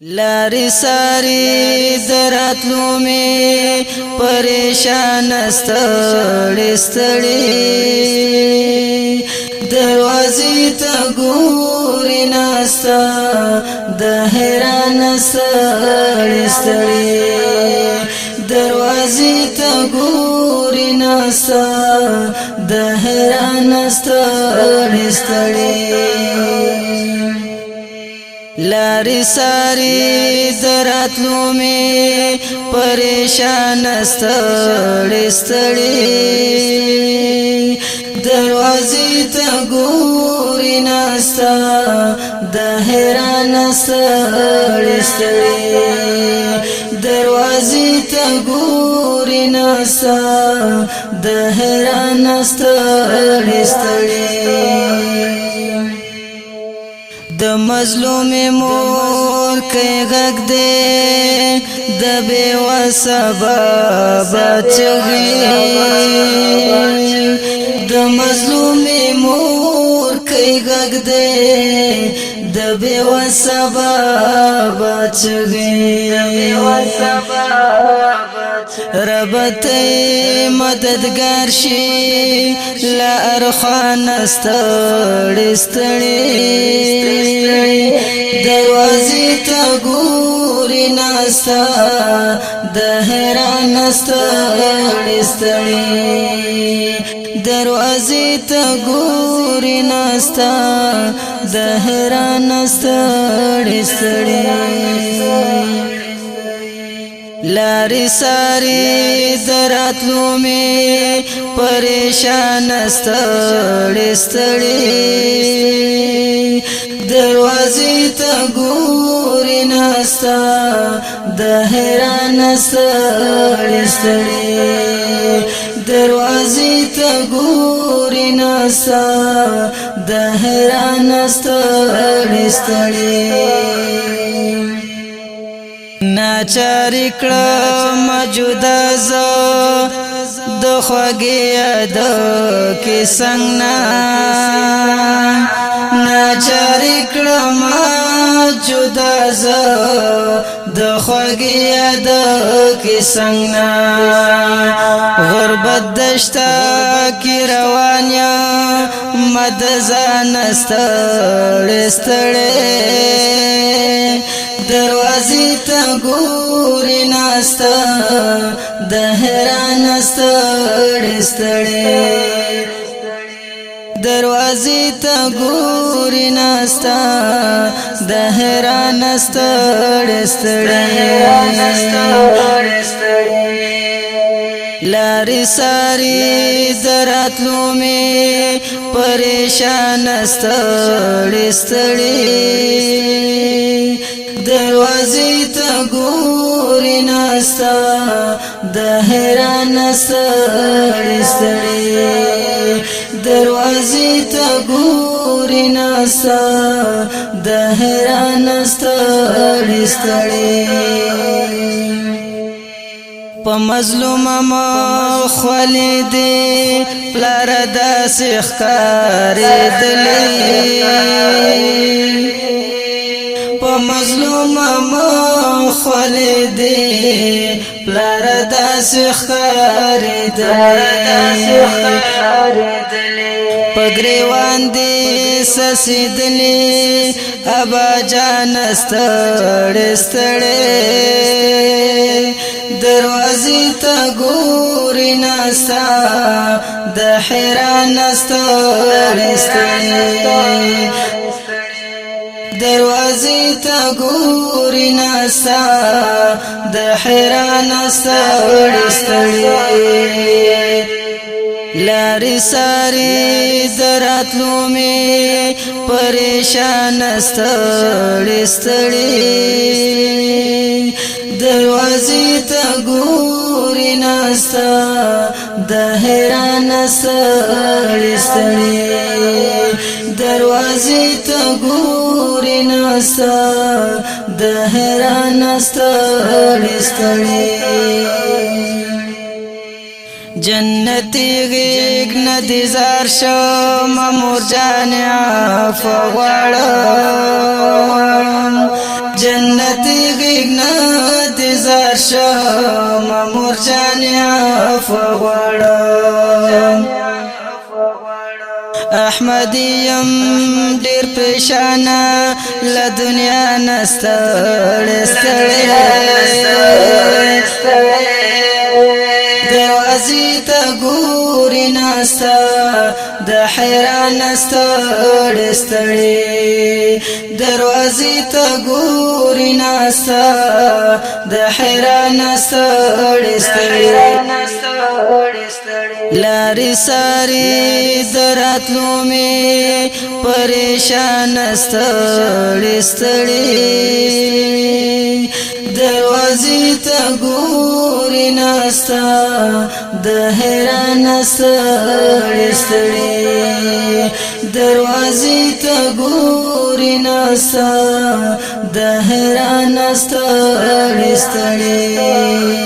लारी सारी दरातलू में परेशान स्तड़े स्तड़े दरवाजे तगूरी नास्ता दहरान स्तड़े स्तड़े दरवाजे तगूरी नास्ता दहरान स्तड़े स्तड़े लारी सारी दरातलू में परेशान स्तड़े स्तड़े दरवाजे तगूरी नास्ता दहरान स्तड़े स्तड़े दरवाजे तगूरी नास्ता दहरान स्तड़े स्तड़े द मजलूम मोर के गग दे दबे वसबा बच गए द मजलूम मोर के गग दे दबे वसबा बच गए रबते मददगार शी लार खान स्तड़े स्तड़े दरवाजे तगूरी नास्ता दहरान स्तड़े स्तड़े दरवाजे तगूरी नास्ता दहरान स्तड़े स्तड़े लारी सारी दरातलू में परेशान स्तड़े स्तड़े दरवाजे तगूरी नास्ता दहरान स्तड़े स्तड़े दरवाजे तगूरी नास्ता दहरान स्तड़े स्तड़े नाचारी मौजूदा ज द ख्वागी याद के संगना नाचारी मौजूदा ज द ख्वागी याद के संगना गुरबत दश्ता की रवानिया मदजान स्तड़े स्तड़े दरवाजे तगूरी नास्ता दहरान स्तड़े स्तड़े दरवाजे तगूरी नास्ता दहरान स्तड़े स्तड़े लारी सारी दरातलू में परेशान स्तड़े स्तड़े दरवाजे तगूरी नास्ता दहरान स्तड़े स्तड़े दरवाजे तगूरी नास्ता दहरान स्तड़े स्तड़े प मजलूम ख्वाली दे प्लार दास ख्कारी दली मजलूम ख्वाली दे प्लार दास ख्कारी पगरेवान दे ससीदले अबा जान स्तड़े स्तड़े दरवाजे तगूरी नास्ता दहरान स्तड़े स्तड़े दरवाजे तगूरी नास्ता दहरान स्तड़े स्तड़े लारी सारी दरातलू में परेशान स्तड़े स्तड़े दरवाजे तगूरी नास्ता दहरान स्तड़े स्तड़े दरवाजे तगूरी नास्ता दहरान स्तड़े स्तड़े जन्नती गिग नदीजार शो ममूर जानिया फवाड़ جنتی غیگنا دیزار شم مور جانی عفو غواړم احمدیم ډیر پېښانا له دنیا نستړې ستړې دروازې ته ګوري ناستا د حیران ستړې ستړې دروازې ته ګوري ناستا د حیران ستړې ستړې لارې ساري دراتلو می پریشان ستړې ستړې دروازې ته ګوري ناستا د حیران ستړې ستړې دروازې ته ګوري ناستا د حیران ستړې ستړې